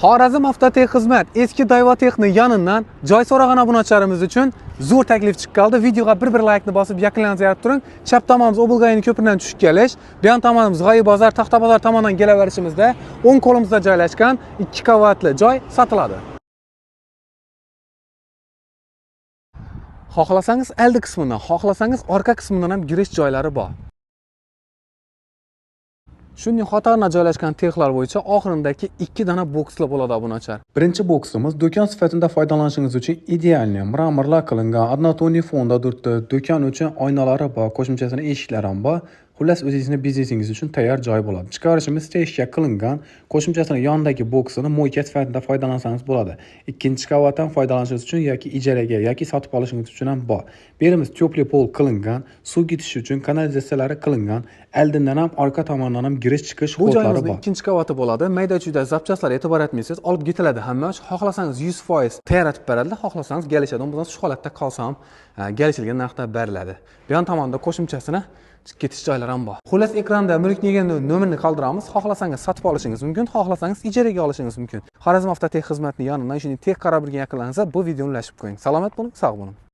Xorazm Avtotech xizmat eski Dayvatex'ni yonidan joy so'ragan obunachilarimiz uchun zo'r taklif chiqqaldi. Videoga bir laykni bosib yakunlanib turing. Chap tomonimiz Obulgayni ko'piridan tushib kelish, buyon tomonimiz G'oyi bozor, Taxta bozor tomonidan kelaverishimizda o'ng qo'limizda joylashgan 2 qavatli joy sotiladi. Xohlasangiz oldi qismidan, xohlasangiz orqa qismidan ham girish joylari bor. Shunday qatorda joylashgan texlar bo'yicha oxirindagi 2 dona bokslar bo'ladi obunachilar. Birinchi boksimiz do'kon sifatida foydalanishingiz uchun idealniy mramorlar qilingan, однотонный fonda turibdi. Do'kon uchun oynalari bor, qo'shimchasini eshiklari ham bor. Xullas o'zingizni biznesingiz uchun tayyor joy bo'ladi. Chiqarishimiz teshga qilingan, qo'shimchasini yonidagi boksini mo'yka sifatida foydalansangiz bo'ladi. Ikkinchi qavatdan foydalanishingiz uchun yoki ijaraga yoki sotib olishingiz uchun ham bor. Berimiz to'pli pol qilingan, suv ketishi uchun kanalizatsiyalari qilingan, oldindan ham orqa tomondan ham girish chiqish xotlari bor. Bu ikkinchi qavati bo'ladi. Mayda-chuyda zapchastlar e'tibor etmaysiz, olib ketiladi hamma. Xohlasangiz 100% tayyorlatib beradi, xohlasangiz kelishadi. Bundan shu holatda qolsa ham kelishilgan narxda beriladi. Bu yon tomonda qo'shimchasini ketish joylari ham bor. Xullas ekranda mulk degan nomerni qoldiramiz. Xohlasangiz sotib olishingiz mumkin, xohlasangiz ijaraga olishingiz mumkin. Xorazm Avtotech xizmatining yonidan shuni tek qarab birga yaqinlansa, bu videoni ulashib qo'ying. Salomat bo'ling, sog' bo'ling.